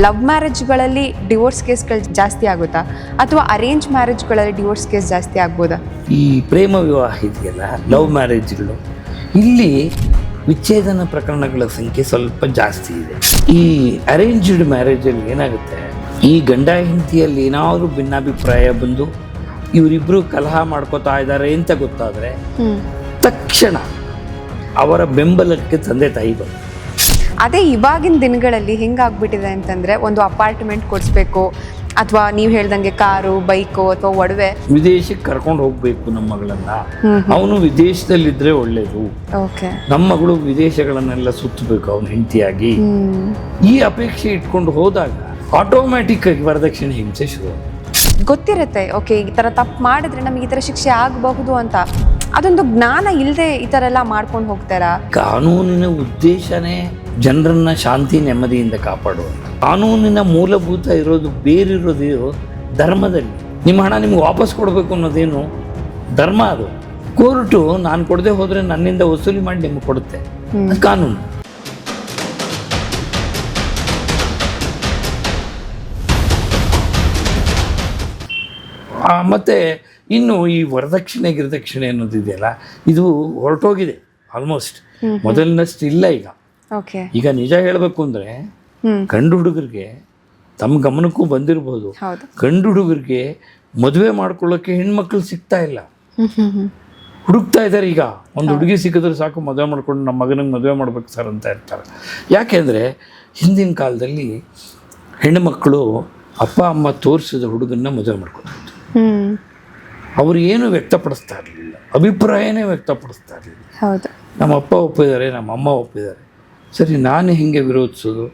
Love ಮ್ಯಾರೇಜ್ಗಳಲ್ಲಿ divorce ಕೇಸ್ಗಳು ಜಾಸ್ತಿ ಆಗುತ್ತಾ ಅಥವಾ ಅರೇಂಜ್ ಮ್ಯಾರೇಜ್ಗಳಲ್ಲಿ ಡಿವೋರ್ಸ್ ಕೇಸ್ ಜಾಸ್ತಿ ಆಗ್ಬೋದಾ? ಈ ಪ್ರೇಮ ವಿವಾಹ ಇದೆಯಲ್ಲ, ಲವ್ ಮ್ಯಾರೇಜ್ಗಳು, ಇಲ್ಲಿ ವಿಚ್ಛೇದನ ಪ್ರಕರಣಗಳ ಸಂಖ್ಯೆ ಸ್ವಲ್ಪ ಜಾಸ್ತಿ ಇದೆ. ಈ ಅರೇಂಜ್ಡ್ ಮ್ಯಾರೇಜಲ್ಲಿ ಏನಾಗುತ್ತೆ, ಈ ಗಂಡ ಹೆಂಡತಿಯಲ್ಲಿ ಏನಾದರೂ ಭಿನ್ನಾಭಿಪ್ರಾಯ ಬಂದು ಇವರಿಬ್ಬರು ಕಲಹ ಮಾಡ್ಕೋತಾ ಇದ್ದಾರೆ ಅಂತ ಗೊತ್ತಾದರೆ ತಕ್ಷಣ ಅವರ ಬೆಂಬಲಕ್ಕೆ ತಂದೆ ತಾಯಿ ಬಂದು. ಅದೇ ಇವಾಗಿನ ದಿನಗಳಲ್ಲಿ ಹೆಂಗಾಗ್ಬಿಟ್ಟಿದೆ ಅಂತಂದ್ರೆ, ಒಂದು ಅಪಾರ್ಟ್ಮೆಂಟ್ ಕೊಡಿಸ್ಬೇಕು ಅಥವಾ ನೀವು ಹೇಳ್ದಂಗೆ ಕಾರು, ಬೈಕು ಅಥವಾ ಒಡವೆ. ವಿದೇಶಕ್ಕೆ ಕರ್ಕೊಂಡು ಹೋಗ್ಬೇಕು ನಮ್ಮ ಮಗಳನ್ನ, ಅವನು ವಿದೇಶದಲ್ಲಿದ್ರೆ ಒಳ್ಳೇದು, ಓಕೆ, ನಮ್ಮ ಮಗಳು ವಿದೇಶಗಳನ್ನೆಲ್ಲ ಸುತ್ತಬೇಕು ಅವನ ಹೆಂಡತಿಯಾಗಿ, ಈ ಅಪೇಕ್ಷೆ ಇಟ್ಕೊಂಡು ಹೋದಾಗ ಆಟೋಮ್ಯಾಟಿಕ್ ಆಗಿ ವರದಕ್ಷಿಣೆ ಹಿಂಸೆ ಶುರು. ಗೊತ್ತಿರುತ್ತೆ, ಓಕೆ ಈ ಥರ ತಪ್ಪು ಮಾಡಿದ್ರೆ ನಮಗೆ ಈ ಥರ ಶಿಕ್ಷೆ ಆಗಬಹುದು ಅಂತ, ಅದೊಂದು ಜ್ಞಾನ ಇಲ್ಲದೆ ಈ ಥರ ಎಲ್ಲ ಮಾಡ್ಕೊಂಡು ಹೋಗ್ತಾರಾ? ಕಾನೂನಿನ ಉದ್ದೇಶನೇ ಜನರನ್ನ ಶಾಂತಿ ನೆಮ್ಮದಿಯಿಂದ ಕಾಪಾಡುವಂಥ. ಕಾನೂನಿನ ಮೂಲಭೂತ ಇರೋದು ಬೇರಿರೋದು ಧರ್ಮದಲ್ಲಿ. ನಿಮ್ಮ ಹಣ ನಿಮ್ಗೆ ವಾಪಸ್ ಕೊಡಬೇಕು ಅನ್ನೋದೇನು ಧರ್ಮ. ಅದು ಕೋರ್ಟು ನಾನು ಕೊಡದೆ ಹೋದರೆ ನನ್ನಿಂದ ವಸೂಲಿ ಮಾಡಿ ನಿಮ್ಗೆ ಕೊಡುತ್ತೆ, ಅದು ಕಾನೂನು. ಮತ್ತು ಇನ್ನು ಈ ವರದಕ್ಷಿಣೆ ಗಿರದಕ್ಷಿಣೆ ಅನ್ನೋದಿದೆಯಲ್ಲ, ಇದು ಹೊರಟೋಗಿದೆ ಆಲ್ಮೋಸ್ಟ್. ಮೊದಲಿನಷ್ಟು ಇಲ್ಲ ಈಗ. ಈಗ ನಿಜ ಹೇಳಬೇಕು ಅಂದರೆ, ಗಂಡು ಹುಡುಗರಿಗೆ ತಮ್ಮ ಗಮನಕ್ಕೂ ಬಂದಿರಬಹುದು, ಗಂಡು ಹುಡುಗರಿಗೆ ಮದುವೆ ಮಾಡ್ಕೊಳ್ಳೋಕ್ಕೆ ಹೆಣ್ಮಕ್ಳು ಸಿಗ್ತಾ ಇಲ್ಲ, ಹುಡುಕ್ತಾ ಇದ್ದಾರೆ. ಈಗ ಒಂದು ಹುಡುಗಿ ಸಿಕ್ಕಿದ್ರೆ ಸಾಕು, ಮದುವೆ ಮಾಡ್ಕೊಂಡು ನಮ್ಮ ಮಗನಿಗೆ ಮದುವೆ ಮಾಡ್ಬೇಕು ಸರ್ ಅಂತ ಇರ್ತಾರೆ. ಯಾಕೆಂದರೆ ಹಿಂದಿನ ಕಾಲದಲ್ಲಿ ಹೆಣ್ಣುಮಕ್ಕಳು ಅಪ್ಪ ಅಮ್ಮ ತೋರಿಸಿದ ಹುಡುಗನ್ನ ಮದುವೆ ಮಾಡ್ಕೊತಾರೆ. ಅವರು ಏನು ವ್ಯಕ್ತಪಡಿಸ್ತಾ ಇರಲಿಲ್ಲ, ಅಭಿಪ್ರಾಯನೇ ವ್ಯಕ್ತಪಡಿಸ್ತಾ ಇರಲಿಲ್ಲ. ನಮ್ಮ ಅಪ್ಪ ಒಪ್ಪಿದ್ದಾರೆ, ನಮ್ಮ ಅಮ್ಮ ಒಪ್ಪಿದ್ದಾರೆ, ಸರಿ ನಾನು ಹಿಂಗೆ ವಿರೋಧಿಸೋದು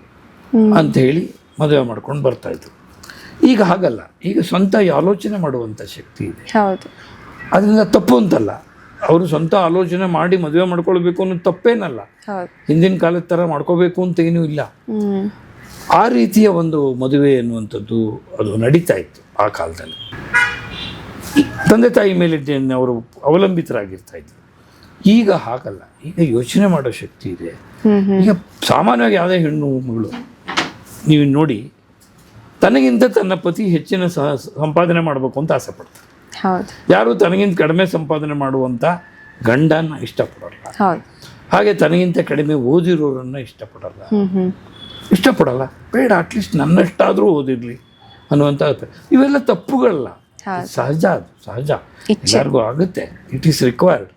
ಅಂತ ಹೇಳಿ ಮದುವೆ ಮಾಡ್ಕೊಂಡು ಬರ್ತಾಯಿದ್ರು. ಈಗ ಹಾಗಲ್ಲ, ಈಗ ಸ್ವಂತ ಆಲೋಚನೆ ಮಾಡುವಂಥ ಶಕ್ತಿ ಇದೆ. ಅದರಿಂದ ತಪ್ಪು ಅಂತಲ್ಲ, ಅವರು ಸ್ವಂತ ಆಲೋಚನೆ ಮಾಡಿ ಮದುವೆ ಮಾಡ್ಕೊಳ್ಬೇಕು ಅನ್ನೋದು ತಪ್ಪೇನಲ್ಲ. ಹಿಂದಿನ ಕಾಲದ ಥರ ಮಾಡ್ಕೋಬೇಕು ಅಂತ ಏನೂ ಇಲ್ಲ. ಆ ರೀತಿಯ ಒಂದು ಮದುವೆ ಎನ್ನುವಂಥದ್ದು ಅದು ನಡೀತಾ ಇತ್ತು ಆ ಕಾಲದಲ್ಲಿ. ತಂದೆ ತಾಯಿ ಮೇಲೆ ಅವರು ಅವಲಂಬಿತರಾಗಿರ್ತಾ ಇದ್ರು. ಈಗ ಹಾಗಲ್ಲ, ಈಗ ಯೋಚನೆ ಮಾಡೋ ಶಕ್ತಿ ಇದೆ. ಈಗ ಸಾಮಾನ್ಯವಾಗಿ ಯಾವುದೇ ಹೆಣ್ಣು ಮಗಳು ನೀವು ನೋಡಿ, ತನಗಿಂತ ತನ್ನ ಪತಿ ಹೆಚ್ಚಿನ ಸಂಪಾದನೆ ಮಾಡಬೇಕು ಅಂತ ಆಸೆ ಪಡ್ತಾರೆ. ಯಾರು ತನಗಿಂತ ಕಡಿಮೆ ಸಂಪಾದನೆ ಮಾಡುವಂಥ ಗಂಡನ ಇಷ್ಟಪಡಲ್ಲ, ಹಾಗೆ ತನಗಿಂತ ಕಡಿಮೆ ಓದಿರೋರನ್ನ ಇಷ್ಟಪಡಲ್ಲ. ಬೇಡ, ಅಟ್ಲೀಸ್ಟ್ ನನ್ನಷ್ಟಾದರೂ ಓದಿರಲಿ ಅನ್ನುವಂಥ. ಇವೆಲ್ಲ ತಪ್ಪುಗಳಲ್ಲ, ಸಹಜ, ಅದು ಸಹಜ, ಎಲ್ಲರಿಗೂ ಆಗುತ್ತೆ, ಇಟ್ ಈಸ್ ರಿಕ್ವೈರ್ಡ್.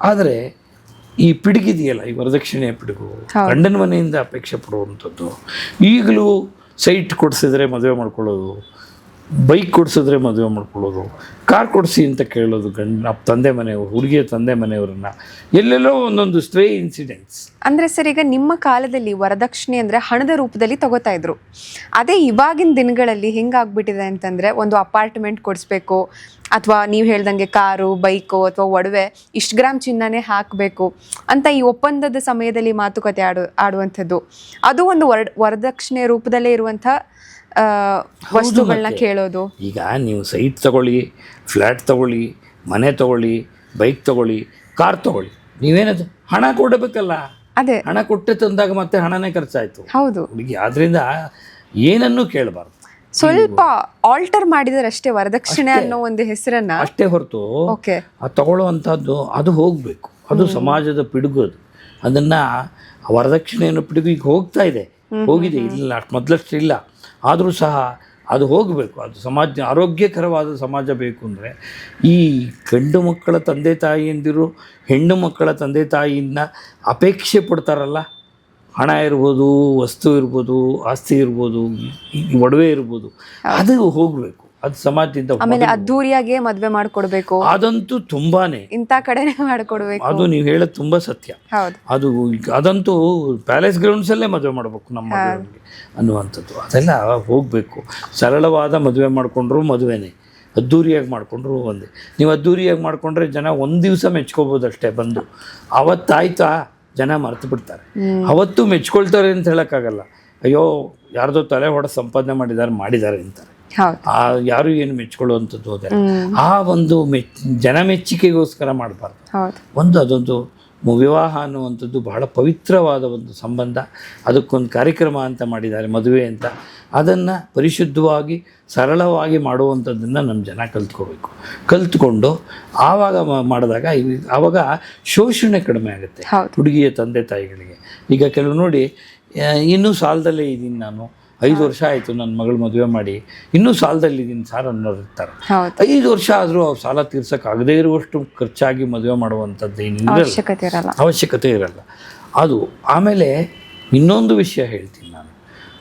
ಆದರೆ ಈ ಪಿಡುಗಿದೆಯಲ್ಲ, ಈ ವರದಕ್ಷಿಣೆಯ ಪಿಡುಗು, ಗಂಡನ ಮನೆಯಿಂದ ಅಪೇಕ್ಷೆ ಪಡುವಂಥದ್ದು. ಈಗಲೂ ಸೈಟ್ ಕೊಡಿಸಿದ್ರೆ ಮದುವೆ ಮಾಡ್ಕೊಳ್ಳೋದು, ಬೈಕ್ ಕೊಡಿಸಿದ್ರೆ ಮದುವೆ ಮಾಡ್ಕೊಳ್ಳೋದು, ಕಾರ್ ಕೊಡಿಸಿ ಅಂತ ಕೇಳೋದು ತಂದೆ ಮನೆಯವರು, ಹುಡುಗಿಯ ತಂದೆ ಮನೆಯವರನ್ನ, ಎಲ್ಲೆಲ್ಲೋ ಒಂದೊಂದು ಸ್ಟ್ರೇ ಇನ್ಸಿಡೆಂಟ್ಸ್. ಅಂದರೆ ಸರ್, ಈಗ ನಿಮ್ಮ ಕಾಲದಲ್ಲಿ ವರದಕ್ಷಿಣೆ ಅಂದರೆ ಹಣದ ರೂಪದಲ್ಲಿ ತಗೋತಾ ಇದ್ರು. ಅದೇ ಇವಾಗಿನ ದಿನಗಳಲ್ಲಿ ಹೆಂಗಾಗ್ಬಿಟ್ಟಿದೆ ಅಂತಂದರೆ, ಒಂದು ಅಪಾರ್ಟ್ಮೆಂಟ್ ಕೊಡಿಸ್ಬೇಕು ಅಥವಾ ನೀವು ಹೇಳ್ದಂಗೆ ಕಾರು, ಬೈಕು ಅಥವಾ ಒಡವೆ, ಇಷ್ಟು ಗ್ರಾಮ್ ಚಿನ್ನನೇ ಹಾಕಬೇಕು ಅಂತ ಈ ಒಪ್ಪಂದದ ಸಮಯದಲ್ಲಿ ಮಾತುಕತೆ ಆಡುವಂಥದ್ದು, ಅದು ಒಂದು ವರದಕ್ಷಿಣೆ ರೂಪದಲ್ಲೇ ಇರುವಂಥ ವಸ್ತುಗಳನ್ನ ಕೇಳೋದು. ಈಗ ನೀವು ಸೈಟ್ ತಗೊಳ್ಳಿ, ಫ್ಲ್ಯಾಟ್ ತಗೊಳ್ಳಿ, ಮನೆ ತಗೊಳ್ಳಿ, ಬೈಕ್ ತಗೊಳ್ಳಿ, ಕಾರ್ ತಗೊಳ್ಳಿ, ನೀವೇನದು ಹಣ ಕೊಡಬೇಕಲ್ಲ. ಅದೇ ಹಣ ಕೊಟ್ಟೆ ತಂದಾಗ ಮತ್ತೆ ಹಣನೇ ಖರ್ಚಾಯ್ತು. ಹೌದು ಹುಡುಗಿ, ಆದ್ರಿಂದ ಏನನ್ನೂ ಕೇಳಬಾರ್ದು, ಸ್ವಲ್ಪ ಆಲ್ಟರ್ ಮಾಡಿದರೆ ಅಷ್ಟೇ ವರದಕ್ಷಿಣೆ ಅನ್ನೋ ಒಂದು ಹೆಸರನ್ನ, ಅಷ್ಟೇ ಹೊರತು ಅದು ತಗೊಳ್ಳುವಂಥದ್ದು ಅದು ಹೋಗಬೇಕು. ಅದು ಸಮಾಜದ ಪಿಡುಗು. ಅದನ್ನ ವರದಕ್ಷಿಣೆ ಅನ್ನೋ ಪಿಡುಗು ಈಗ ಹೋಗಿದೆ, ಇಲ್ಲ ಮೊದಲಷ್ಟು ಇಲ್ಲ, ಆದರೂ ಸಹ ಅದು ಹೋಗಬೇಕು. ಅದು ಸಮಾಜ ಆರೋಗ್ಯಕರವಾದ ಸಮಾಜ ಬೇಕು ಅಂದರೆ, ಈ ಗಂಡು ಮಕ್ಕಳ ತಂದೆ ತಾಯಿಯಂದಿರು ಹೆಣ್ಣು ಮಕ್ಕಳ ತಂದೆ ತಾಯಿಯಿಂದ ಅಪೇಕ್ಷೆ ಪಡ್ತಾರಲ್ಲ, ಹಣ ಇರ್ಬೋದು, ವಸ್ತು ಇರ್ಬೋದು, ಆಸ್ತಿ ಇರ್ಬೋದು, ಒಡವೆ ಇರ್ಬೋದು, ಅದು ಹೋಗಬೇಕು. ಅದು ಸಮಾಜದಿಂದ. ಆಮೇಲೆ ಅದ್ದೂರಿಯಾಗೆ ಮದುವೆ ಮಾಡಿಕೊಡ್ಬೇಕು, ಅದಂತೂ ತುಂಬಾನೇ ಇಂಥ ಕಡೆನೇ ಮಾಡಿಕೊಡ್ಬೇಕು. ಅದು ನೀವು ಹೇಳೋದು ತುಂಬ ಸತ್ಯ. ಅದಂತೂ ಪ್ಯಾಲೇಸ್ ಗ್ರೌಂಡ್ಸಲ್ಲೇ ಮದುವೆ ಮಾಡಬೇಕು ನಮ್ಮ ಮದುವೆಗೆ ಅನ್ನುವಂಥದ್ದು, ಅದೆಲ್ಲ ಹೋಗಬೇಕು. ಸರಳವಾದ ಮದುವೆ ಮಾಡಿಕೊಂಡ್ರು ಮದುವೆನೇ, ಅದ್ದೂರಿಯಾಗಿ ಮಾಡಿಕೊಂಡ್ರು ಒಂದೇ. ನೀವು ಅದ್ದೂರಿಯಾಗಿ ಮಾಡಿಕೊಂಡ್ರೆ ಜನ ಒಂದು ದಿವಸ ಮೆಚ್ಕೋಬೋದು ಅಷ್ಟೇ ಬಂದು, ಅವತ್ತಾಯ್ತಾ ಜನ ಮರ್ತು ಬಿಡ್ತಾರೆ. ಅವತ್ತು ಮೆಚ್ಕೊಳ್ತಾರೆ ಅಂತ ಹೇಳೋಕ್ಕಾಗಲ್ಲ. ಅಯ್ಯೋ ಯಾರ್ದೋ ತಲೆ ಹೊಡೆ ಸಂಪಾದನೆ ಮಾಡಿದ್ದಾರೆ ಅಂತಾರೆ. ಯಾರು ಏನು ಮೆಚ್ಕೊಳ್ಳುವಂಥದ್ದು ಅದೆಲ್ಲ ಆ ಒಂದು ಜನ ಮೆಚ್ಚುಗೆಗೋಸ್ಕರ ಮಾಡಬಾರ್ದು. ಅದೊಂದು ವಿವಾಹ ಅನ್ನುವಂಥದ್ದು ಬಹಳ ಪವಿತ್ರವಾದ ಒಂದು ಸಂಬಂಧ. ಅದಕ್ಕೊಂದು ಕಾರ್ಯಕ್ರಮ ಅಂತ ಮಾಡಿದ್ದಾರೆ, ಮದುವೆ ಅಂತ. ಅದನ್ನು ಪರಿಶುದ್ಧವಾಗಿ ಸರಳವಾಗಿ ಮಾಡುವಂಥದ್ದನ್ನು ನಮ್ಮ ಜನ ಕಲ್ತ್ಕೊಂಡು ಆವಾಗ ಮಾಡಿದಾಗ ಆವಾಗ ಶೋಷಣೆ ಕಡಿಮೆ ಆಗುತ್ತೆ ಹುಡುಗಿಯ ತಂದೆ ತಾಯಿಗಳಿಗೆ. ಈಗ ಕೆಲವು ನೋಡಿ, ಇನ್ನೂ ಸಾಲದಲ್ಲೇ ಇದ್ದೀನಿ ನಾನು, 5 ವರ್ಷ ಆಯಿತು ನನ್ನ ಮಗಳು ಮದುವೆ ಮಾಡಿ, ಇನ್ನೂ ಸಾಲದಲ್ಲಿದ್ದೀನಿ ಸಾರ್ ಅನ್ನೋರು ಇರ್ತಾರೆ. 5 ವರ್ಷ ಆದರೂ ಅವ್ರು ಸಾಲ ತೀರ್ಸೋಕ್ಕಾಗದೇ ಇರುವಷ್ಟು ಖರ್ಚಾಗಿ ಮದುವೆ ಮಾಡುವಂಥದ್ದು ಅವಶ್ಯಕತೆ ಇರಲ್ಲ ಅದು. ಆಮೇಲೆ ಇನ್ನೊಂದು ವಿಷಯ ಹೇಳ್ತೀನಿ ನಾನು,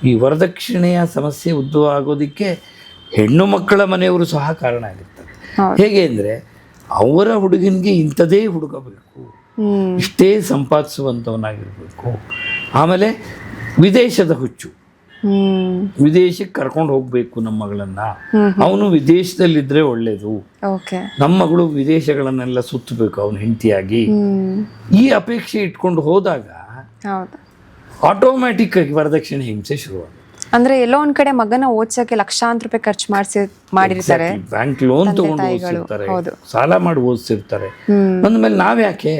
ಈ ವರದಕ್ಷಿಣೆಯ ಸಮಸ್ಯೆ ಉದ್ಭವ ಆಗೋದಕ್ಕೆ ಹೆಣ್ಣು ಮಕ್ಕಳ ಮನೆಯವರು ಸಹ ಕಾರಣ ಆಗಿರ್ತಾರೆ. ಹೇಗೆ ಅಂದರೆ, ಅವರ ಹುಡುಗನಿಗೆ ಇಂಥದೇ ಹುಡುಗ ಬೇಕು, ಇಷ್ಟೇ ಸಂಪಾದಿಸುವಂಥವನಾಗಿರ್ಬೇಕು, ಆಮೇಲೆ ವಿದೇಶದ ಹುಚ್ಚು, ವಿದೇಶಕ್ಕೆ ಕರ್ಕೊಂಡು ಹೋಗ್ಬೇಕು ನಮ್ಮ ಮಗಳನ್ನ, ಅವನು ವಿದೇಶದಲ್ಲಿದ್ರೆ ಒಳ್ಳೇದು, ನಮ್ಮ ಮಗಳು ವಿದೇಶಗಳನ್ನೆಲ್ಲ ಸುತ್ತಬೇಕು ಅವನ ಹೆಂಡತಿಯಾಗಿ, ಈ ಅಪೇಕ್ಷೆ ಇಟ್ಕೊಂಡು ಹೋದಾಗ ಆಟೋಮ್ಯಾಟಿಕ್ ಆಗಿ ವರದಕ್ಷಿಣೆ ಹಿಂಸೆ ಶುರುವಾಗುತ್ತೆ. ಅಂದ್ರೆ ಎಲ್ಲೋ ಒಂದ್ ಕಡೆ ಮಗನ ಓದ್ಸಕ್ಕೆ ಲಕ್ಷಾಂತರ ರೂಪಾಯಿ ಖರ್ಚು ಮಾಡಿರ್ತಾರೆ, ಬ್ಯಾಂಕ್ ಲೋನ್ ತಗೊಂಡು ಓದಿಸಿರ್ತಾರೆ, ಸಾಲ ಮಾಡಿ ಓದಿಸಿರ್ತಾರೆ. ಅಂದಮೇಲೆ ನಾವ್ಯಾಕೆ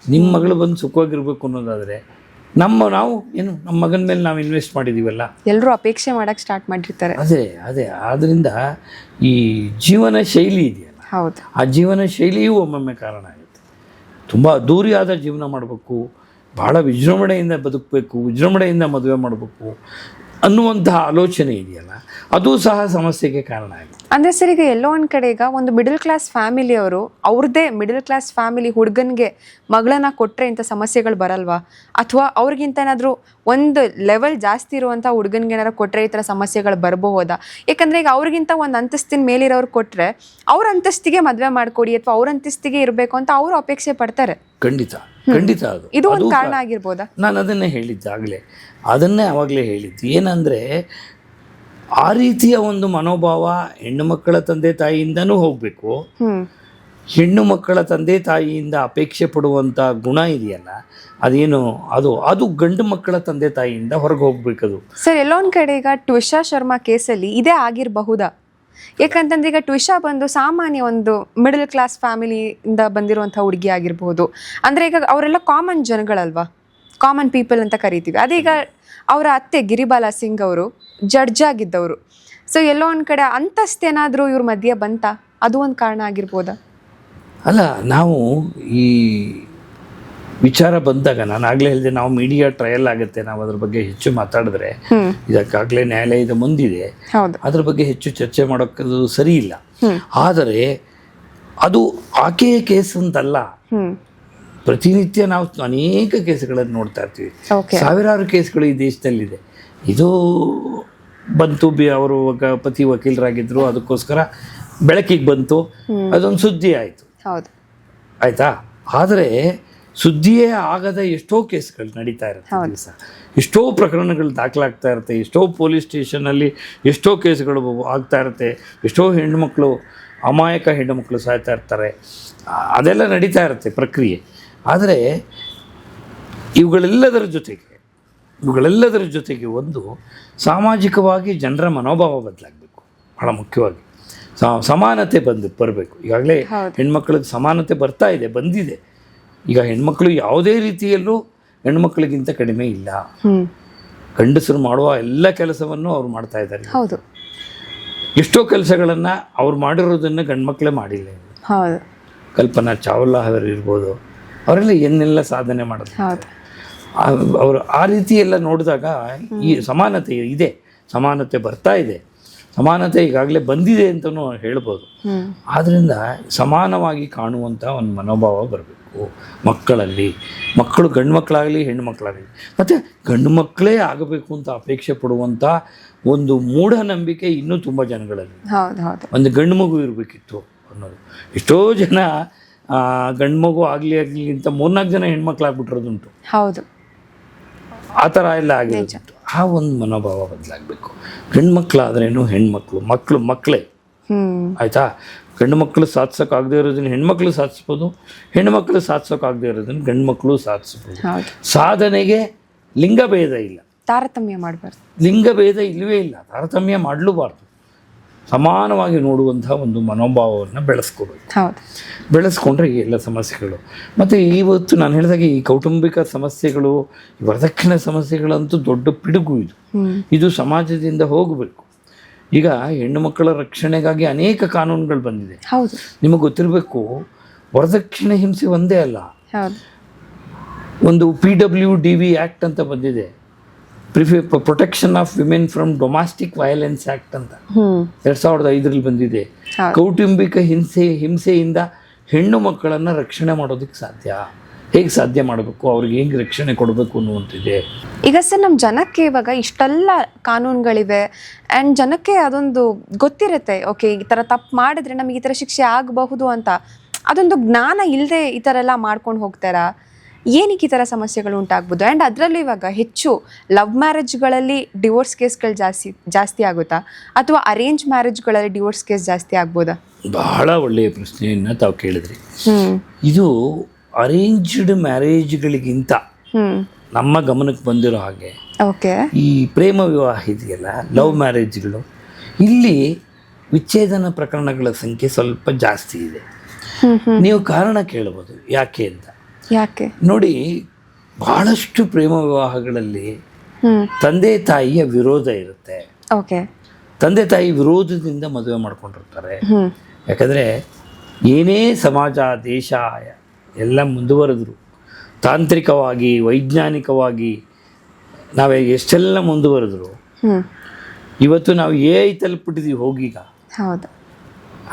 ನಿಮ್ಮ ಮಗಳು ಬಂದು ಸುಖವಾಗಿರ್ಬೇಕು ಅನ್ನೋದಾದ್ರೆ ನಾವು ಏನು ನಮ್ಮ ಮಗನ ಮೇಲೆ ನಾವು ಇನ್ವೆಸ್ಟ್ ಮಾಡಿದೀವಲ್ಲ, ಎಲ್ಲರೂ ಅಪೇಕ್ಷೆ ಮಾಡಕ್ ಸ್ಟಾರ್ಟ್ ಮಾಡಿರ್ತಾರೆ. ಅದೇ ಆದ್ರಿಂದ ಈ ಜೀವನ ಶೈಲಿ ಇದೆಯಲ್ಲ, ಆ ಜೀವನ ಶೈಲಿಯೂ ಒಮ್ಮೊಮ್ಮೆ ಕಾರಣ ಆಗುತ್ತೆ. ತುಂಬ ಅದ್ದೂರಿಯಾದ ಜೀವನ ಮಾಡಬೇಕು, ಬಹಳ ವಿಜೃಂಭಣೆಯಿಂದ ಬದುಕಬೇಕು, ವಿಜೃಂಭಣೆಯಿಂದ ಮದುವೆ ಮಾಡಬೇಕು ಅನ್ನುವಂತಹ ಆಲೋಚನೆ ಇದೆಯಲ್ಲ, ಅದು ಸಹ ಸಮಸ್ಯೆಗೆ ಕಾರಣ ಆಗುತ್ತೆ. ಅಂದ್ರೆ ಸರ್, ಈಗ ಎಲ್ಲೋ ಒಂದ್ ಕಡೆ ಈಗ ಒಂದು ಮಿಡಲ್ ಕ್ಲಾಸ್ ಫ್ಯಾಮಿಲಿಯವರು ಅವ್ರದ್ದೇ ಮಿಡಲ್ ಕ್ಲಾಸ್ ಫ್ಯಾಮಿಲಿ ಹುಡುಗನ್ಗೆ ಮಗಳನ್ನ ಕೊಟ್ರೆ ಇಂಥ ಸಮಸ್ಯೆಗಳು ಬರಲ್ವಾ? ಅಥವಾ ಅವ್ರಿಗಿಂತ ಏನಾದರೂ ಒಂದು ಲೆವೆಲ್ ಜಾಸ್ತಿ ಇರುವಂಥ ಹುಡುಗನ್ಗೆ ಏನಾದ್ರು ಕೊಟ್ಟರೆ ಈ ಥರ ಸಮಸ್ಯೆಗಳು ಬರಬಹುದಾ? ಯಾಕಂದರೆ ಈಗ ಅವ್ರಿಗಿಂತ ಒಂದು ಅಂತಸ್ತಿನ ಮೇಲಿರೋರು ಕೊಟ್ಟರೆ ಅವ್ರ ಅಂತಸ್ತಿಗೆ ಮದುವೆ ಮಾಡಿಕೊಡಿ ಅಥವಾ ಅವ್ರ ಅಂತಸ್ತಿಗೆ ಇರಬೇಕು ಅಂತ ಅವರು ಅಪೇಕ್ಷೆ ಪಡ್ತಾರೆ. ಖಂಡಿತ ಇದು ಒಂದು ಕಾರಣ ಆಗಿರ್ಬೋದಾ? ನಾನು ಅದನ್ನೇ ಹೇಳಿದ್ದಾಗಲೇ, ಆವಾಗಲೇ ಹೇಳಿದ್ದು ಏನಂದರೆ, ಆ ರೀತಿಯ ಒಂದು ಮನೋಭಾವ ಹೆಣ್ಣು ಮಕ್ಕಳ ತಂದೆ ತಾಯಿಯಿಂದನೂ ಹೋಗಬೇಕು. ಹೆಣ್ಣು ಮಕ್ಕಳ ತಂದೆ ತಾಯಿಯಿಂದ ಅಪೇಕ್ಷೆ ಪಡುವಂಥ ಗುಣ ಇದೆಯಲ್ಲ, ಅದೇನು ಅದು ಗಂಡು ಮಕ್ಕಳ ತಂದೆ ತಾಯಿಯಿಂದ ಹೊರಗೆ ಹೋಗ್ಬೇಕದು. ಸರ್, ಎಲ್ಲೊಂದು ಕಡೆ ಈಗ ಟ್ವಿಷಾ ಶರ್ಮಾ ಕೇಸಲ್ಲಿ ಇದೇ ಆಗಿರಬಹುದಾ? ಯಾಕಂತಂದ್ರೆ ಈಗ ಟ್ವಿಷಾ ಬಂದು ಸಾಮಾನ್ಯ ಒಂದು ಮಿಡಲ್ ಕ್ಲಾಸ್ ಫ್ಯಾಮಿಲಿಯಿಂದ ಬಂದಿರುವಂಥ ಹುಡುಗಿ ಆಗಿರ್ಬೋದು. ಅಂದರೆ ಈಗ ಅವರೆಲ್ಲ ಕಾಮನ್ ಜನಗಳಲ್ವಾ, ಕಾಮನ್ ಪೀಪಲ್ ಅಂತ ಕರಿತೀವಿ. ಅದೀಗ ಅವರ ಅತ್ತೆ ಗಿರಿಬಾಲಾ ಸಿಂಗ್ ಅವರು ಜಡ್ಜ್ ಆಗಿದ್ದವರು. ಸೊ ಎಲ್ಲೋ ಒಂದು ಕಡೆ ಅಂತಸ್ತೇನಾದರೂ ಇವ್ರ ಮಧ್ಯೆ ಬಂತ, ಅದು ಒಂದು ಕಾರಣ ಆಗಿರ್ಬೋದಾ? ಅಲ್ಲ, ನಾವು ಈ ವಿಚಾರ ಬಂದಾಗ ನಾನು ಆಗಲೇ ಹೇಳಿದೆ, ನಾವು ಮೀಡಿಯಾ ಟ್ರಯಲ್ ಆಗುತ್ತೆ, ನಾವು ಅದ್ರ ಬಗ್ಗೆ ಹೆಚ್ಚು ಮಾತಾಡಿದ್ರೆ ಇದಕ್ಕಾಗಲೇ ನ್ಯಾಯಾಲಯದ ಮುಂದಿದೆ, ಅದ್ರ ಬಗ್ಗೆ ಹೆಚ್ಚು ಚರ್ಚೆ ಮಾಡೋಕ್ಕದು ಸರಿ ಇಲ್ಲ. ಆದರೆ ಅದು ಆಕೆಯ ಕೇಸ್ ಅಂತಲ್ಲ, ಪ್ರತಿನಿತ್ಯ ನಾವು ಅನೇಕ ಕೇಸ್ಗಳನ್ನು ನೋಡ್ತಾ ಇರ್ತೀವಿ. ಸಾವಿರಾರು ಕೇಸ್ಗಳು ಈ ದೇಶದಲ್ಲಿದೆ. ಇದು ಬಂತು, ಅವರು ಪತಿ ವಕೀಲರಾಗಿದ್ದರು, ಅದಕ್ಕೋಸ್ಕರ ಬೆಳಕಿಗೆ ಬಂತು, ಅದೊಂದು ಸುದ್ದಿ ಆಯಿತು, ಆಯಿತಾ? ಆದರೆ ಸುದ್ದಿಯೇ ಆಗದ ಎಷ್ಟೋ ಕೇಸ್ಗಳು ನಡೀತಾ ಇರುತ್ತೆ ದಿವಸ, ಎಷ್ಟೋ ಪ್ರಕರಣಗಳು ದಾಖಲಾಗ್ತಾ ಇರುತ್ತೆ, ಎಷ್ಟೋ ಪೊಲೀಸ್ ಸ್ಟೇಷನಲ್ಲಿ ಎಷ್ಟೋ ಕೇಸ್ಗಳು ಆಗ್ತಾ ಇರುತ್ತೆ, ಎಷ್ಟೋ ಹೆಣ್ಣುಮಕ್ಕಳು, ಅಮಾಯಕ ಹೆಣ್ಣುಮಕ್ಕಳು ಸಾಯ್ತಾ ಇರ್ತಾರೆ, ಅದೆಲ್ಲ ನಡೀತಾ ಇರುತ್ತೆ ಪ್ರಕ್ರಿಯೆ. ಆದರೆ ಇವುಗಳೆಲ್ಲದರ ಜೊತೆಗೆ ಒಂದು ಸಾಮಾಜಿಕವಾಗಿ ಜನರ ಮನೋಭಾವ ಬದಲಾಗಬೇಕು, ಬಹಳ ಮುಖ್ಯವಾಗಿ ಸಮಾನತೆ ಬರಬೇಕು. ಈಗಾಗಲೇ ಹೆಣ್ಮಕ್ಳಿಗೆ ಸಮಾನತೆ ಬಂದಿದೆ. ಈಗ ಹೆಣ್ಮಕ್ಳು ಯಾವುದೇ ರೀತಿಯಲ್ಲೂ ಹೆಣ್ಮಕ್ಳಿಗಿಂತ ಕಡಿಮೆ ಇಲ್ಲ. ಗಂಡಸರು ಮಾಡುವ ಎಲ್ಲ ಕೆಲಸವನ್ನು ಅವ್ರು ಮಾಡ್ತಾ ಇದ್ದಾರೆ. ಎಷ್ಟೋ ಕೆಲಸಗಳನ್ನು ಅವ್ರು ಮಾಡಿರೋದನ್ನು ಗಂಡ್ಮಕ್ಳೇ ಮಾಡಿಲ್ಲ. ಕಲ್ಪನಾ ಚಾವ್ಲಾ ಅವರು ಇರ್ಬೋದು, ಅವರೆಲ್ಲ ಏನೆಲ್ಲ ಸಾಧನೆ ಮಾಡೋದು. ಅವರು ಆ ರೀತಿ ಎಲ್ಲ ನೋಡಿದಾಗ ಈ ಸಮಾನತೆ ಇದೆ, ಸಮಾನತೆ ಬರ್ತಾ ಇದೆ, ಸಮಾನತೆ ಈಗಾಗಲೇ ಬಂದಿದೆ ಅಂತಲೂ ಹೇಳ್ಬೋದು. ಆದ್ದರಿಂದ ಸಮಾನವಾಗಿ ಕಾಣುವಂಥ ಒಂದು ಮನೋಭಾವ ಬರಬೇಕು ಮಕ್ಕಳಲ್ಲಿ. ಮಕ್ಕಳು ಗಂಡು ಮಕ್ಕಳಾಗಲಿ ಹೆಣ್ಣು ಮಕ್ಕಳಾಗಲಿ, ಮತ್ತು ಗಂಡು ಮಕ್ಕಳೇ ಆಗಬೇಕು ಅಂತ ಅಪೇಕ್ಷೆ ಪಡುವಂಥ ಒಂದು ಮೂಢನಂಬಿಕೆ ಇನ್ನೂ ತುಂಬ ಜನಗಳಲ್ಲಿ. ಒಂದು ಗಂಡು ಮಗು ಇರಬೇಕಿತ್ತು ಅನ್ನೋದು. ಎಷ್ಟೋ ಜನ ಗಂಡು ಮಗು ಆಗಲಿ ಅಂತ 3-4 ಜನ ಹೆಣ್ಮಕ್ಳಾಗ್ಬಿಟ್ಟಿರೋದುಂಟು. ಆ ಥರ ಎಲ್ಲ ಆಗಿರೋದುಂಟು. ಆ ಒಂದು ಮನೋಭಾವ ಬದಲಾಗಬೇಕು. ಗಂಡು ಮಕ್ಕಳಾದ್ರೇನು ಹೆಣ್ಮಕ್ಳು ಮಕ್ಕಳೇ, ಆಯಿತಾ? ಗಂಡು ಮಕ್ಕಳು ಸಾಧಿಸೋಕ್ಕಾಗದೇ ಇರೋದನ್ನು ಹೆಣ್ಮಕ್ಳು ಸಾಧಿಸ್ಬೋದು, ಹೆಣ್ಮಕ್ಳು ಸಾಧಿಸೋಕ್ಕಾಗದೇ ಇರೋದನ್ನು ಗಂಡು ಮಕ್ಕಳು ಸಾಧಿಸ್ಬೋದು. ಸಾಧನೆಗೆ ಲಿಂಗಭೇದ ಇಲ್ಲ, ತಾರತಮ್ಯ ಮಾಡಬಾರ್ದು. ಲಿಂಗಭೇದ ಇಲ್ಲವೇ ಇಲ್ಲ, ತಾರತಮ್ಯ ಮಾಡಲೂಬಾರ್ದು. ಸಮಾನವಾಗಿ ನೋಡುವಂತಹ ಒಂದು ಮನೋಭಾವವನ್ನು ಬೆಳೆಸ್ಕೋಬೇಕು. ಹೌದು. ಬೆಳೆಸ್ಕೊಂಡ್ರೆ ಈ ಎಲ್ಲ ಸಮಸ್ಯೆಗಳು. ಮತ್ತು ಇವತ್ತು ನಾನು ಹೇಳಿದಾಗೆ ಈ ಕೌಟುಂಬಿಕ ಸಮಸ್ಯೆಗಳು, ವರದಕ್ಷಿಣೆ ಸಮಸ್ಯೆಗಳಂತೂ ದೊಡ್ಡ ಪಿಡುಗು ಇದು ಸಮಾಜದಿಂದ ಹೋಗಬೇಕು. ಈಗ ಹೆಣ್ಣು ಮಕ್ಕಳ ರಕ್ಷಣೆಗಾಗಿ ಅನೇಕ ಕಾನೂನುಗಳು ಬಂದಿದೆ. ಹೌದು. ನಿಮಗೆ ಗೊತ್ತಿರಬೇಕು, ವರದಕ್ಷಿಣೆ ಹಿಂಸೆ ಒಂದೇ ಅಲ್ಲ, ಹೌದು, ಒಂದು PWDV ಆ್ಯಕ್ಟ್ ಅಂತ ಬಂದಿದೆ, protection of women from domestic violence act ಅಂತ 2005 ಬಂದಿದೆ. ಕೌಟುಂಬಿಕ ಹಿಂಸೆಯಿಂದ ಹೆಣ್ಣು ಮಕ್ಕಳನ್ನು ರಕ್ಷಣೆ ಮಾಡೋದಕ್ಕೆ ಹೇಗೆ ಸಾಧ್ಯ ಮಾಡಬೇಕು, ಅವ್ರಿಗೆ ಹೇಗೆ ರಕ್ಷಣೆ ಕೊಡಬೇಕು ಅನ್ನುವಂತಿದೆ. ಈಗ ಸರ್ ನಮ್ಮ ಜನಕ್ಕೆ ಇವಾಗ ಇಷ್ಟೆಲ್ಲ ಕಾನೂನುಗಳಿವೆ ಆ್ಯಂಡ್ ಜನಕ್ಕೆ ಅದೊಂದು ಗೊತ್ತಿರುತ್ತೆ, ಓಕೆ ಈ ಥರ ತಪ್ಪು ಮಾಡಿದ್ರೆ ನಮಗೆ ಈ ಥರ ಶಿಕ್ಷೆ ಆಗಬಹುದು ಅಂತ. ಅದೊಂದು ಜ್ಞಾನ ಇಲ್ಲದೆ ಈ ಥರ ಎಲ್ಲ ಮಾಡ್ಕೊಂಡು ಹೋಗ್ತಾರಾ? ಏನಕ್ಕೆ ಈ ಥರ ಸಮಸ್ಯೆಗಳು ಉಂಟಾಗ್ಬೋದು? ಆ್ಯಂಡ್ ಅದರಲ್ಲೂ ಇವಾಗ ಹೆಚ್ಚು ಲವ್ ಮ್ಯಾರೇಜ್ಗಳಲ್ಲಿ ಡಿವೋರ್ಸ್ ಕೇಸ್ಗಳು ಜಾಸ್ತಿ ಆಗುತ್ತಾ, ಅಥವಾ ಅರೇಂಜ್ ಮ್ಯಾರೇಜ್ಗಳಲ್ಲಿ ಡಿವೋರ್ಸ್ ಕೇಸ್ ಜಾಸ್ತಿ ಆಗ್ಬೋದಾ? ಬಹಳ ಒಳ್ಳೆಯ ಪ್ರಶ್ನೆಯನ್ನು ತಾವು ಕೇಳಿದ್ರಿ. ಇದು ಅರೇಂಜ್ಡ್ ಮ್ಯಾರೇಜ್ಗಳಿಗಿಂತ ನಮ್ಮ ಗಮನಕ್ಕೆ ಬಂದಿರೋ ಹಾಗೆ ಈ ಪ್ರೇಮ ವಿವಾಹ ಇದೆಯಲ್ಲ, ಲವ್ ಮ್ಯಾರೇಜ್ಗಳು, ಇಲ್ಲಿ ವಿಚ್ಛೇದನ ಪ್ರಕರಣಗಳ ಸಂಖ್ಯೆ ಸ್ವಲ್ಪ ಜಾಸ್ತಿ ಇದೆ. ನೀವು ಕಾರಣ ಕೇಳಬಹುದು ಯಾಕೆ ಅಂತ. ಯಾಕೆ ನೋಡಿ, ಬಹಳಷ್ಟು ಪ್ರೇಮ ವಿವಾಹಗಳಲ್ಲಿ ತಂದೆ ತಾಯಿಯ ವಿರೋಧ ಇರುತ್ತೆ. ತಂದೆ ತಾಯಿ ವಿರೋಧದಿಂದ ಮದುವೆ ಮಾಡ್ಕೊಂಡಿರ್ತಾರೆ. ಯಾಕಂದರೆ ಏನೇ ಸಮಾಜ ದೇಶ ಎಲ್ಲ ಮುಂದುವರೆದ್ರು, ತಾಂತ್ರಿಕವಾಗಿ ವೈಜ್ಞಾನಿಕವಾಗಿ ನಾವೇ ಎಷ್ಟೆಲ್ಲ ಮುಂದುವರೆದ್ರು, ಇವತ್ತು ನಾವು AI ತಲುಪಿಟ್ಟಿದ್ದೀವಿ. ಹೋಗೀಗ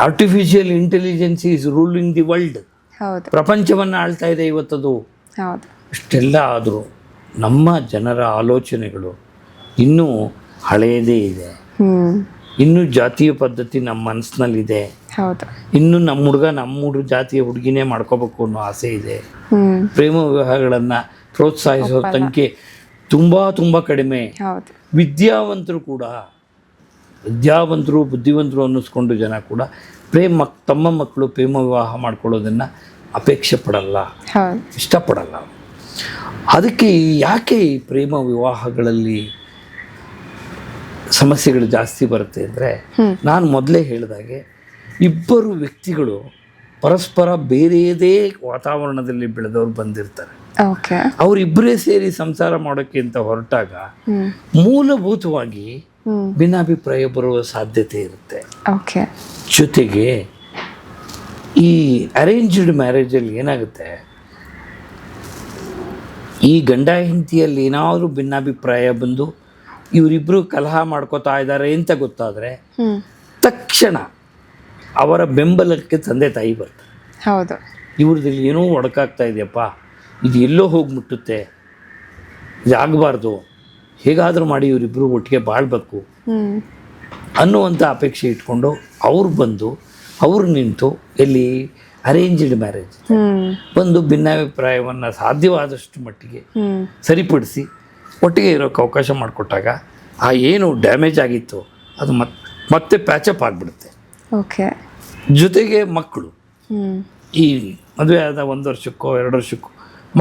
artificial intelligence is ruling the world. ಪ್ರಪಂಚವನ್ನು ಆಳ್ತಾ ಇದೆ ಇವತ್ತದು. ಇಷ್ಟೆಲ್ಲ ಆದರೂ ನಮ್ಮ ಜನರ ಆಲೋಚನೆಗಳು ಇನ್ನೂ ಹಳೆಯದೇ ಇದೆ. ಇನ್ನೂ ಜಾತಿಯ ಪದ್ಧತಿ ನಮ್ಮ ಮನಸ್ಸಿನಲ್ಲಿದೆ. ಇನ್ನು ನಮ್ಮ ಹುಡುಗ ಜಾತಿಯ ಹುಡುಗಿನೇ ಮಾಡ್ಕೋಬೇಕು ಅನ್ನೋ ಆಸೆ ಇದೆ. ಪ್ರೇಮ ವಿವಾಹಗಳನ್ನು ಪ್ರೋತ್ಸಾಹಿಸೋ ಸಂಖ್ಯೆ ತುಂಬ ಕಡಿಮೆ. ವಿದ್ಯಾವಂತರು ಬುದ್ಧಿವಂತರು ಅನ್ನಿಸ್ಕೊಂಡು ಜನ ಕೂಡ ತಮ್ಮ ಮಕ್ಕಳು ಪ್ರೇಮ ವಿವಾಹ ಮಾಡ್ಕೊಳ್ಳೋದನ್ನು ಅಪೇಕ್ಷೆ ಪಡಲ್ಲ, ಇಷ್ಟಪಡಲ್ಲ. ಅದಕ್ಕೆ ಯಾಕೆ ಈ ಪ್ರೇಮ ವಿವಾಹಗಳಲ್ಲಿ ಸಮಸ್ಯೆಗಳು ಜಾಸ್ತಿ ಬರುತ್ತೆ ಅಂದರೆ, ನಾನು ಮೊದಲೇ ಹೇಳಿದಾಗೆ ಇಬ್ಬರು ವ್ಯಕ್ತಿಗಳು ಪರಸ್ಪರ ಬೇರೆಯದೇ ವಾತಾವರಣದಲ್ಲಿ ಬೆಳೆದವ್ರು ಬಂದಿರ್ತಾರೆ. ಅವರಿಬ್ಬರೇ ಸೇರಿ ಸಂಸಾರ ಮಾಡೋಕ್ಕೆ ಅಂತ ಹೊರಟಾಗ ಮೂಲಭೂತವಾಗಿ ಭಿನ್ನಾಭಿಪ್ರಾಯ ಬರುವ ಸಾಧ್ಯತೆ ಇರುತ್ತೆ. ಜೊತೆಗೆ ಈ ಅರೇಂಜ್ಡ್ ಮ್ಯಾರೇಜಲ್ಲಿ ಏನಾಗುತ್ತೆ, ಈ ಗಂಡ ಹೆಂಡತಿಯಲ್ಲಿ ಏನಾದರೂ ಭಿನ್ನಾಭಿಪ್ರಾಯ ಬಂದು ಇವರಿಬ್ಬರು ಕಲಹ ಮಾಡ್ಕೋತಾ ಇದ್ದಾರೆ ಅಂತ ಗೊತ್ತಾದರೆ ತಕ್ಷಣ ಅವರ ಬೆಂಬಲಕ್ಕೆ ತಂದೆ ತಾಯಿ ಬರ್ತಾರೆ. ಇವ್ರದಲ್ಲಿ ಏನೋ ಒಡಕಾಗ್ತಾ ಇದೆಯಪ್ಪ, ಇದು ಎಲ್ಲೋ ಹೋಗಿ ಮುಟ್ಟುತ್ತೆ, ಇದು ಆಗಬಾರ್ದು, ಹೇಗಾದರೂ ಮಾಡಿ ಇವರಿಬ್ಬರು ಒಟ್ಟಿಗೆ ಬಾಳ್ಬೇಕು ಅನ್ನುವಂಥ ಅಪೇಕ್ಷೆ ಇಟ್ಕೊಂಡು ಅವ್ರು ನಿಂತು ಎಲ್ಲಿ ಅರೇಂಜ್ಡ್ ಮ್ಯಾರೇಜ್ ಬಂದು ಭಿನ್ನಾಭಿಪ್ರಾಯವನ್ನು ಸಾಧ್ಯವಾದಷ್ಟು ಮಟ್ಟಿಗೆ ಸರಿಪಡಿಸಿ ಒಟ್ಟಿಗೆ ಇರೋಕ್ಕೆ ಅವಕಾಶ ಮಾಡಿಕೊಟ್ಟಾಗ ಆ ಏನು ಡ್ಯಾಮೇಜ್ ಆಗಿತ್ತು ಅದು ಮತ್ತೆ ಪ್ಯಾಚಪ್ ಆಗಿಬಿಡುತ್ತೆ. ಜೊತೆಗೆ ಮಕ್ಕಳು ಈ ಮದುವೆ ಆದ 1 ವರ್ಷಕ್ಕೋ 2 ವರ್ಷಕ್ಕೋ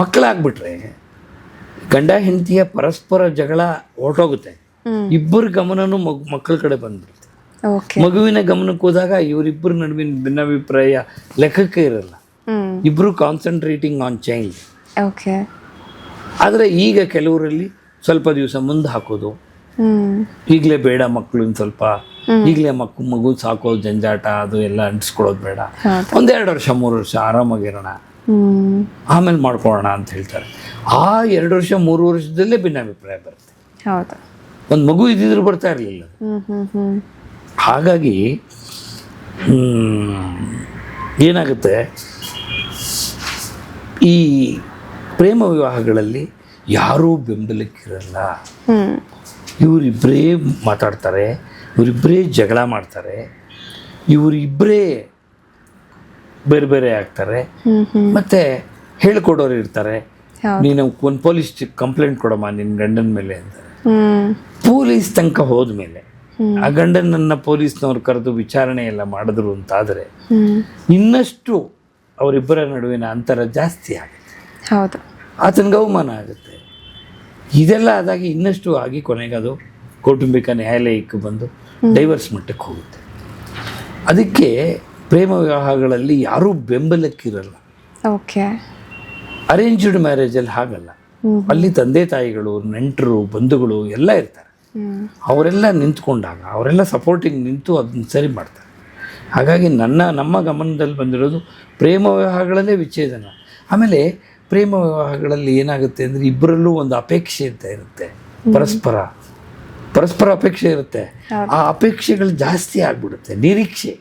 ಮಕ್ಕಳಾಗ್ಬಿಟ್ರೆ ಗಂಡ ಹೆಂಡತಿಯ ಪರಸ್ಪರ ಜಗಳ ಹೊರಟೋಗುತ್ತೆ. ಇಬ್ಬರ ಗಮನನೂ ಮಕ್ಕಳ ಕಡೆ ಬಂದ್ಬಿಡುತ್ತೆ. ಮಗುವಿನ ಗಮನಕ್ಕೆ ಹೋದಾಗ ಇವರಿಬ್ಬರ ನಡುವಿನ ಭಿನ್ನಾಭಿಪ್ರಾಯ ಲೆಕ್ಕಕ್ಕೆ ಇರಲ್ಲ. ಇಬ್ರು ಕಾನ್ಸಂಟ್ರೇಟಿಂಗ್ ಆನ್ ಚೈಲ್ಡ್. ಆದರೆ ಈಗ ಕೆಲವರಲ್ಲಿ ಸ್ವಲ್ಪ ದಿವಸ ಮುಂದೆ ಹಾಕೋದು, ಈಗಲೇ ಬೇಡ ಮಕ್ಕಳು ಸ್ವಲ್ಪ, ಈಗಲೇ ಮಗು ಸಾಕೋದು ಜಂಜಾಟ ಅದು ಎಲ್ಲ ಅಂಟಿಸ್ಕೊಳ್ಳೋದು ಬೇಡ, 1-2 ವರ್ಷ 3 ವರ್ಷ ಆರಾಮಾಗಿರೋಣ ಆಮೇಲೆ ಮಾಡ್ಕೊಳ್ಳೋಣ ಅಂತ ಹೇಳ್ತಾರೆ. ಆ 2 ವರ್ಷ 3 ವರ್ಷದಲ್ಲೇ ಭಿನ್ನಾಭಿಪ್ರಾಯ ಬರುತ್ತೆ. ಒಂದು ಮಗು ಇದ್ದಿದ್ರು ಬರ್ತಾ ಇರಲಿಲ್ಲ. ಹಾಗಾಗಿ ಏನಾಗುತ್ತೆ, ಈ ಪ್ರೇಮ ವಿವಾಹಗಳಲ್ಲಿ ಯಾರೂ ಬೆಂಬಲಕ್ಕಿರಲ್ಲ. ಇವರಿಬ್ಬರೇ ಮಾತಾಡ್ತಾರೆ, ಇವರಿಬ್ಬರೇ ಜಗಳ ಮಾಡ್ತಾರೆ, ಇವರಿಬ್ಬರೇ ಬೇರೆ ಬೇರೆ ಆಗ್ತಾರೆ. ಮತ್ತೆ ಹೇಳ್ಕೊಡೋರು ಇರ್ತಾರೆ, ನೀನು ಒಂದು ಪೊಲೀಸ್ ಕಂಪ್ಲೇಂಟ್ ಕೊಡಮ್ಮ ನಿನ್ನ ಗಂಡನ ಮೇಲೆ ಅಂತಾರೆ. ಪೊಲೀಸ್ ತನಕ ಹೋದ್ಮೇಲೆ ಆ ಗಂಡನನ್ನ ಪೊಲೀಸ್ನವ್ರು ಕರೆದು ವಿಚಾರಣೆ ಎಲ್ಲ ಮಾಡಿದ್ರು ಅಂತಾದರೆ ಇನ್ನಷ್ಟು ಅವರಿಬ್ಬರ ನಡುವಿನ ಅಂತರ ಜಾಸ್ತಿ ಆಗುತ್ತೆ. ಆತನಿಗೆ ಅವಮಾನ ಆಗುತ್ತೆ. ಇದೆಲ್ಲ ಆದಾಗ ಇನ್ನಷ್ಟು ಆಗಿ ಕೊನೆಗೆ ಅದು ಕೌಟುಂಬಿಕ ನ್ಯಾಯಾಲಯಕ್ಕೆ ಬಂದು ಡೈವರ್ಸ್ ಮಟ್ಟಕ್ಕೆ ಹೋಗುತ್ತೆ. ಅದಕ್ಕೆ ಪ್ರೇಮ ವಿವಾಹಗಳಲ್ಲಿ ಯಾರೂ ಬೆಂಬಲಕ್ಕಿರಲ್ಲ. ಓಕೆ. ಅರೇಂಜ್ಡ್ ಮ್ಯಾರೇಜಲ್ಲಿ ಹಾಗಲ್ಲ. ಅಲ್ಲಿ ತಂದೆ ತಾಯಿಗಳು, ನೆಂಟರು, ಬಂಧುಗಳು ಎಲ್ಲ ಇರ್ತಾರೆ. ಅವರೆಲ್ಲ ನಿಂತ್ಕೊಂಡಾಗ ಅವರೆಲ್ಲ ಸಪೋರ್ಟಿಂಗ್ ನಿಂತು ಅದನ್ನ ಸರಿ ಮಾಡ್ತಾರೆ. ಹಾಗಾಗಿ ನಮ್ಮ ಗಮನದಲ್ಲಿ ಬಂದಿರೋದು ಪ್ರೇಮ ವಿವಾಹಗಳಲ್ಲೇ ವಿಚ್ಛೇದನ. ಆಮೇಲೆ ಪ್ರೇಮ ವಿವಾಹಗಳಲ್ಲಿ ಏನಾಗುತ್ತೆ ಅಂದರೆ ಇಬ್ಬರಲ್ಲೂ ಒಂದು ಅಪೇಕ್ಷೆ ಅಂತ ಇರುತ್ತೆ, ಪರಸ್ಪರ ಅಪೇಕ್ಷೆ ಇರುತ್ತೆ. ಆ ಅಪೇಕ್ಷೆಗಳು ಜಾಸ್ತಿ ಆಗ್ಬಿಡುತ್ತೆ. ನಿರೀಕ್ಷೆ,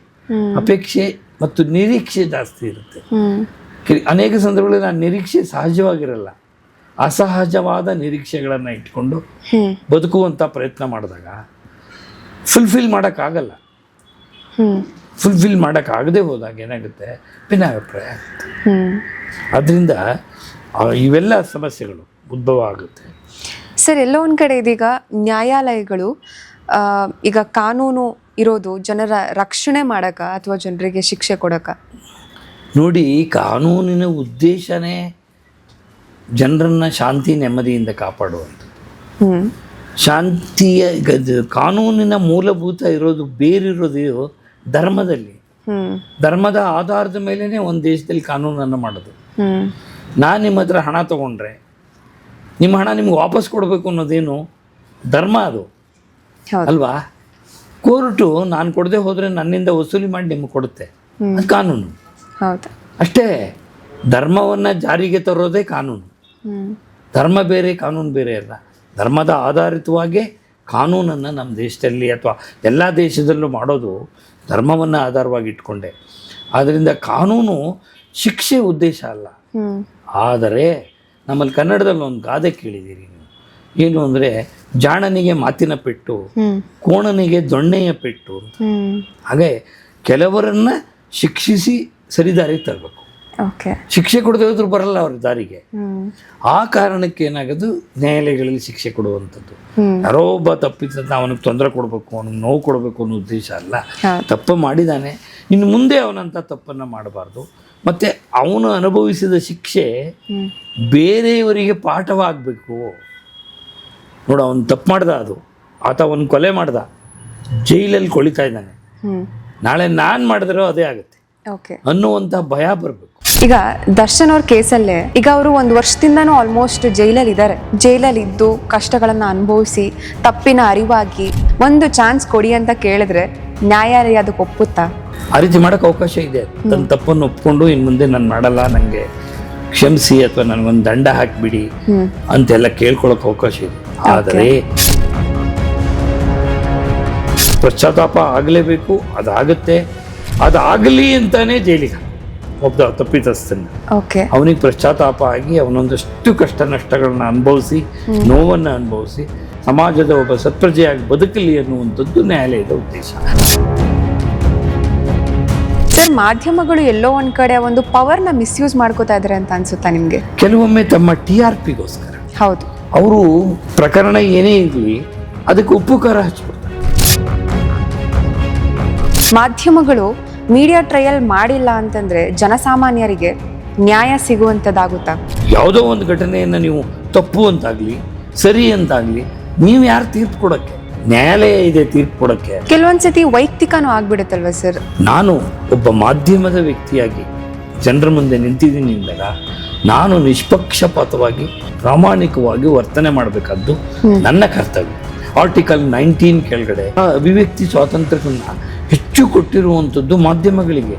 ಅಪೇಕ್ಷೆ ಮತ್ತು ನಿರೀಕ್ಷೆ ಜಾಸ್ತಿ ಇರುತ್ತೆ. ಅನೇಕ ಸಂದರ್ಭಗಳಲ್ಲಿ ಆ ನಿರೀಕ್ಷೆ ಸಹಜವಾಗಿರಲ್ಲ. ಅಸಹಜವಾದ ನಿರೀಕ್ಷೆಗಳನ್ನು ಇಟ್ಕೊಂಡು ಬದುಕುವಂಥ ಪ್ರಯತ್ನ ಮಾಡಿದಾಗ ಫುಲ್ಫಿಲ್ ಮಾಡೋಕ್ಕಾಗಲ್ಲ. ಫುಲ್ಫಿಲ್ ಮಾಡೋಕ್ಕಾಗದೆ ಹೋದಾಗ ಏನಾಗುತ್ತೆ, ಭಿನ್ನಾಭಿಪ್ರಾಯ ಆಗುತ್ತೆ. ಅದರಿಂದ ಇವೆಲ್ಲ ಸಮಸ್ಯೆಗಳು ಉದ್ಭವ ಆಗುತ್ತೆ. ಸರ್, ಎಲ್ಲೋ ಒಂದು ಕಡೆ ಇದೀಗ ನ್ಯಾಯಾಲಯಗಳು ಈಗ ಕಾನೂನು ಇರೋದು ಜನರ ರಕ್ಷಣೆ ಮಾಡೋಕ್ಕ ಅಥವಾ ಜನರಿಗೆ ಶಿಕ್ಷೆ ಕೊಡೋಕ್ಕ? ನೋಡಿ, ಕಾನೂನಿನ ಉದ್ದೇಶನೇ ಜನರನ್ನ ಶಾಂತಿ ನೆಮ್ಮದಿಯಿಂದ ಕಾಪಾಡುವಂಥದ್ದು. ಶಾಂತಿಯ ಕಾನೂನಿನ ಮೂಲಭೂತ ಇರೋದು ಬೇರಿರೋದು ಧರ್ಮದಲ್ಲಿ. ಧರ್ಮದ ಆಧಾರದ ಮೇಲೇ ಒಂದು ದೇಶದಲ್ಲಿ ಕಾನೂನನ್ನು ಮಾಡೋದು. ನಾನು ನಿಮ್ಮ ಹತ್ರ ಹಣ ತಗೊಂಡ್ರೆ ನಿಮ್ಮ ಹಣ ನಿಮ್ಗೆ ವಾಪಸ್ ಕೊಡಬೇಕು ಅನ್ನೋದೇನು ಧರ್ಮ, ಅದು ಅಲ್ವಾ? ಕೋರ್ಟು ನಾನು ಕೊಡದೆ ಹೋದರೆ ನನ್ನಿಂದ ವಸೂಲಿ ಮಾಡಿ ನಿಮ್ಗೆ ಕೊಡುತ್ತೆ, ಅದು ಕಾನೂನು. ಅಷ್ಟೇ, ಧರ್ಮವನ್ನು ಜಾರಿಗೆ ತರೋದೇ ಕಾನೂನು. ಧರ್ಮ ಬೇರೆ, ಕಾನೂನು ಬೇರೆ ಅಲ್ಲ. ಧರ್ಮದ ಆಧಾರಿತವಾಗೇ ಕಾನೂನನ್ನು ನಮ್ಮ ದೇಶದಲ್ಲಿ ಅಥವಾ ಎಲ್ಲ ದೇಶದಲ್ಲೂ ಮಾಡೋದು ಧರ್ಮವನ್ನು ಆಧಾರವಾಗಿ ಇಟ್ಕೊಂಡೆ. ಆದ್ದರಿಂದ ಕಾನೂನು ಶಿಕ್ಷೆ ಉದ್ದೇಶ ಅಲ್ಲ. ಆದರೆ ನಮ್ಮಲ್ಲಿ ಕನ್ನಡದಲ್ಲಿ ಒಂದು ಗಾದೆ ಕೇಳಿದ್ದೀರಿ ನೀವು, ಏನು ಅಂದರೆ ಜಾಣನಿಗೆ ಮಾತಿನ ಪೆಟ್ಟು, ಕೋಣನಿಗೆ ದೊಣ್ಣೆಯ ಪೆಟ್ಟು ಅಂತ. ಹಾಗೆ ಕೆಲವರನ್ನು ಶಿಕ್ಷಿಸಿ ಸರಿದಾರಿಗೆ ತರಬೇಕು. ಶಿಕ್ಷೆ ಕೊಡದೆ ಹೋದ್ರೂ ಬರಲ್ಲ ಅವ್ರ ದಾರಿಗೆ. ಆ ಕಾರಣಕ್ಕೆ ಏನಾಗೋದು, ನ್ಯಾಯಾಲಯಗಳಲ್ಲಿ ಶಿಕ್ಷೆ ಕೊಡುವಂಥದ್ದು. ಯಾರೋ ಒಬ್ಬ ತಪ್ಪಿದ್ದಂತ ಅವನಿಗೆ ತೊಂದರೆ ಕೊಡಬೇಕು, ಅವನಿಗೆ ನೋವು ಕೊಡಬೇಕು ಅನ್ನೋ ಉದ್ದೇಶ ಅಲ್ಲ. ತಪ್ಪು ಮಾಡಿದ್ದಾನೆ, ಇನ್ನು ಮುಂದೆ ಅವನಂಥ ತಪ್ಪನ್ನು ಮಾಡಬಾರ್ದು. ಮತ್ತು ಅವನು ಅನುಭವಿಸಿದ ಶಿಕ್ಷೆ ಬೇರೆಯವರಿಗೆ ಪಾಠವಾಗಬೇಕು. ನೋಡು, ಅವನು ತಪ್ಪು ಮಾಡ್ದ, ಅದು ಆತ ಅವನು ಕೊಲೆ ಮಾಡ್ದ, ಜೈಲಲ್ಲಿ ಕೊಳಿತಾ ಇದ್ದಾನೆ, ನಾಳೆ ನಾನು ಮಾಡಿದ್ರೂ ಅದೇ ಆಗುತ್ತೆ ಅನ್ನುವಂಥ ಭಯ ಬರಬೇಕು. ಈಗ ದರ್ಶನ್ ಅವ್ರ ಕೇಸಲ್ಲೇ ಈಗ ಅವರು 1 ವರ್ಷದಿಂದನೂ ಆಲ್ಮೋಸ್ಟ್ ಜೈಲಲ್ಲಿ ಇದ್ದಾರೆ. ಜೈಲಲ್ಲಿ ಇದ್ದು ಕಷ್ಟಗಳನ್ನ ಅನುಭವಿಸಿ ತಪ್ಪಿನ ಅರಿವಾಗಿ ಒಂದು ಚಾನ್ಸ್ ಕೊಡಿ ಅಂತ ಕೇಳಿದ್ರೆ ನ್ಯಾಯಾಲಯ ಅದಕ್ಕೆ ಒಪ್ಪುತ್ತಾ? ಆ ರೀತಿ ಮಾಡೋಕ್ಕೆ ಅವಕಾಶ ಇದೆ. ತನ್ನ ತಪ್ಪನ್ನು ಒಪ್ಕೊಂಡು ಇನ್ನು ಮುಂದೆ ನಾನು ಮಾಡಲ್ಲ, ನನಗೆ ಕ್ಷಮಿಸಿ ಅಥವಾ ನನಗೊಂದು ದಂಡ ಹಾಕಿಬಿಡಿ ಅಂತೆಲ್ಲ ಕೇಳ್ಕೊಳ್ಳೋಕೆ ಅವಕಾಶ ಇದೆ. ಆದರೆ ಪಶ್ಚಾತ್ತಾಪ ಆಗಲೇಬೇಕು, ಅದಾಗುತ್ತೆ. ಅದಾಗಲಿ ಅಂತಾನೆ ಜೈಲಿಗೆ ಒಬ್ಬ ತಪ್ಪಿತಸ್ಥನ ಅವನಿಗೆ ಪಶ್ಚಾತ್ತಾಪ ಆಗಿ ಅವನೊಂದಷ್ಟು ಕಷ್ಟ ನಷ್ಟಗಳನ್ನ ಅನುಭವಿಸಿ, ನೋವನ್ನು ಅನುಭವಿಸಿ, ಸಮಾಜದ ಒಬ್ಬ ಸತ್ಪ್ರಜೆಯಾಗಿ ಬದುಕಲಿ ಅನ್ನುವಂಥದ್ದು ನ್ಯಾಯಾಲಯದ ಉದ್ದೇಶ. ಸರ್, ಮಾಧ್ಯಮಗಳು ಎಲ್ಲೋ ಒಂದ್ ಕಡೆ ಒಂದು ಪವರ್ನ ಮಿಸ್ಯೂಸ್ ಮಾಡ್ಕೋತಾ ಇದ್ದಾರೆ ಅಂತ ಅನ್ಸುತ್ತಾ ನಿಮ್ಗೆ? ಕೆಲವೊಮ್ಮೆ ತಮ್ಮ TRPಗೋಸ್ಕರ ಹೌದು, ಅವರು ಪ್ರಕರಣ ಏನೇ ಇರಲಿ ಅದಕ್ಕೆ ಉಪ್ಪು ಖಾರ ಹಚ್ಕೊಡ್ತಾರೆ. ಮಾಧ್ಯಮಗಳು ಮೀಡಿಯಾ ಟ್ರಯಲ್ ಮಾಡಿಲ್ಲ ಅಂತಂದ್ರೆ ಜನಸಾಮಾನ್ಯರಿಗೆ ನ್ಯಾಯ ಸಿಗುವಂಥದ್ದಾಗುತ್ತಾ? ಯಾವುದೋ ಒಂದು ಘಟನೆಯನ್ನು ನೀವು ತಪ್ಪು ಅಂತಾಗ್ಲಿ ಸರಿ ಅಂತಾಗ್ಲಿ ನೀವು ಯಾರು ತೀರ್ಪು ಕೊಡೋಕ್ಕೆ? ನ್ಯಾಯಾಲಯ ಇದೆ ತೀರ್ಪು ಕೊಡೋಕ್ಕೆ. ಕೆಲವೊಂದ್ಸತಿ ವೈಯಕ್ತಿಕನೂ ಆಗ್ಬಿಡುತ್ತಲ್ವ ಸರ್? ನಾನು ಒಬ್ಬ ಮಾಧ್ಯಮದ ವ್ಯಕ್ತಿಯಾಗಿ ಜನರ ಮುಂದೆ ನಿಂತಿದ್ದೀನಿ ಅಂದಾಗ ನಾನು ನಿಷ್ಪಕ್ಷಪಾತವಾಗಿ ಪ್ರಾಮಾಣಿಕವಾಗಿ ವರ್ತನೆ ಮಾಡಬೇಕಾದ್ದು ನನ್ನ ಕರ್ತವ್ಯ. ಆರ್ಟಿಕಲ್ 19 ಕೆಳಗಡೆ ಅಭಿವ್ಯಕ್ತಿ ಸ್ವಾತಂತ್ರ್ಯವನ್ನು ಹೆಚ್ಚು ಕೊಟ್ಟಿರುವಂಥದ್ದು ಮಾಧ್ಯಮಗಳಿಗೆ.